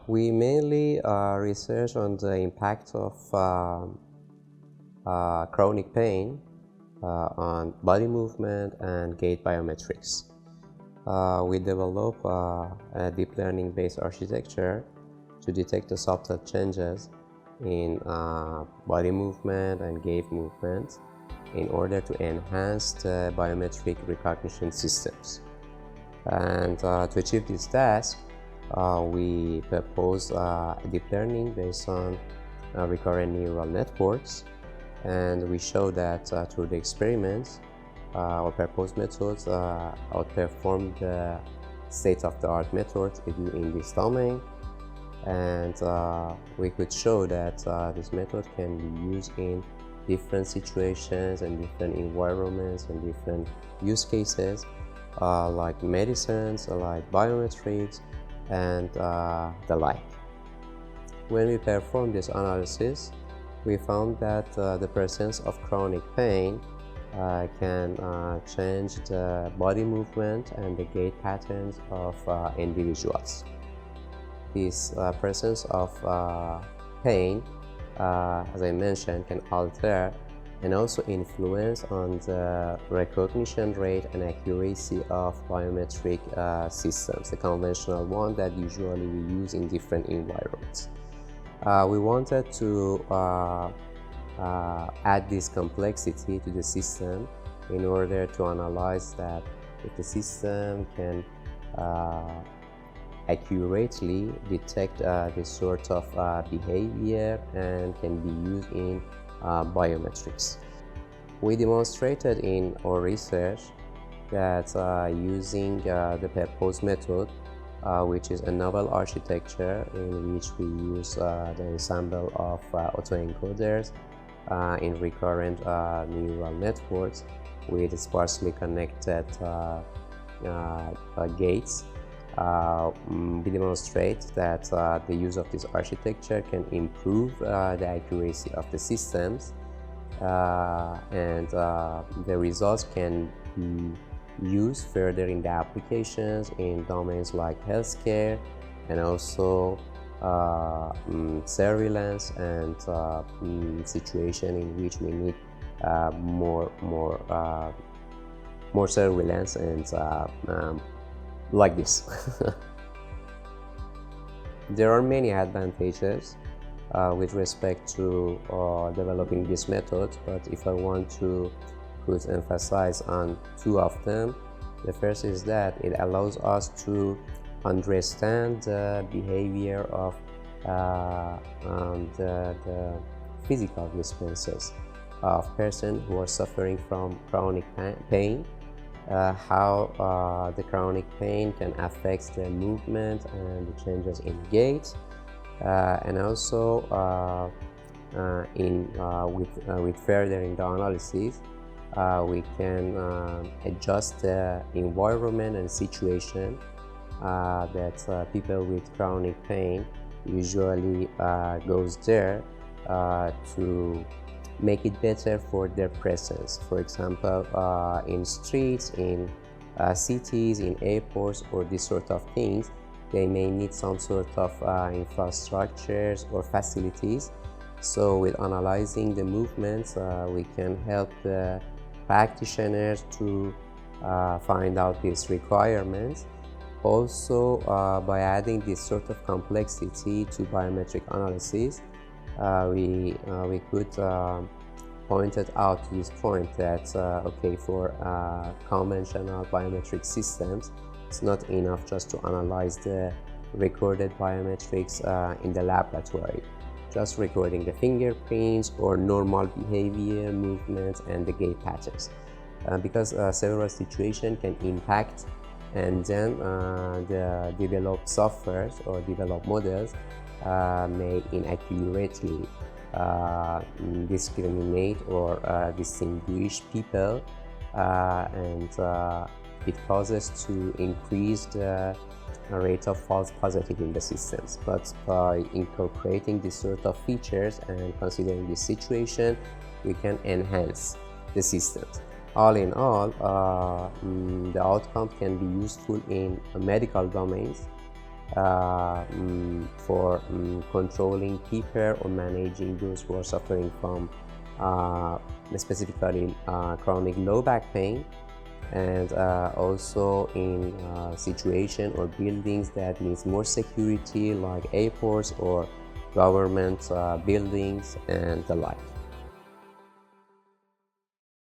We mainly research on the impact of chronic pain on body movement and gait biometrics. We develop a deep learning based architecture to detect the subtle changes in body movement and gait movement in order to enhance the biometric recognition systems. And to achieve this task, we propose deep learning based on recurrent neural networks, and we show that through the experiments, our proposed methods outperform the state-of-the-art methods in this domain, and we could show that this method can be used in different situations and different environments and different use cases, like medicines, like biometrics, and the like. When we performed this analysis, we found that the presence of chronic pain can change the body movement and the gait patterns of individuals. This presence of pain, as I mentioned, can alter and also influence on the recognition rate and accuracy of biometric systems, the conventional one that usually we use in different environments. We wanted to add this complexity to the system in order to analyze that if the system can accurately detect this sort of behavior and can be used in biometrics. We demonstrated in our research that using the proposed method, which is a novel architecture in which we use the ensemble of autoencoders in recurrent neural networks with sparsely connected gates. We demonstrate that the use of this architecture can improve the accuracy of the systems, and the results can be used further in the applications in domains like healthcare and also surveillance and situation in which we need more surveillance and like this. There are many advantages with respect to developing this method, but if I want to put emphasis on two of them, the first is that it allows us to understand the behavior of the physical responses of persons who are suffering from chronic pain, how the chronic pain can affect the movement and the changes in gait, and also with further in the analysis, we can adjust the environment and situation that people with chronic pain usually goes there to make it better for their presence. For example, in streets, in cities, in airports, or this sort of things, they may need some sort of infrastructures or facilities. So with analyzing the movements, we can help the practitioners to find out these requirements. Also, by adding this sort of complexity to biometric analysis, we could point it out to this point that okay, for conventional biometric systems, it's not enough just to analyze the recorded biometrics in the laboratory, just recording the fingerprints or normal behavior, movements, and the gait patterns, because several situations can impact, and then the developed softwares or developed models may inaccurately discriminate or distinguish people, and it causes to increase the rate of false positive in the systems. But by incorporating this sort of features and considering this situation, we can enhance the systems. All in all, the outcome can be useful in medical domains, for controlling people or managing those who are suffering from specifically chronic low back pain, and also in situation or buildings that needs more security, like airports or government buildings and the like.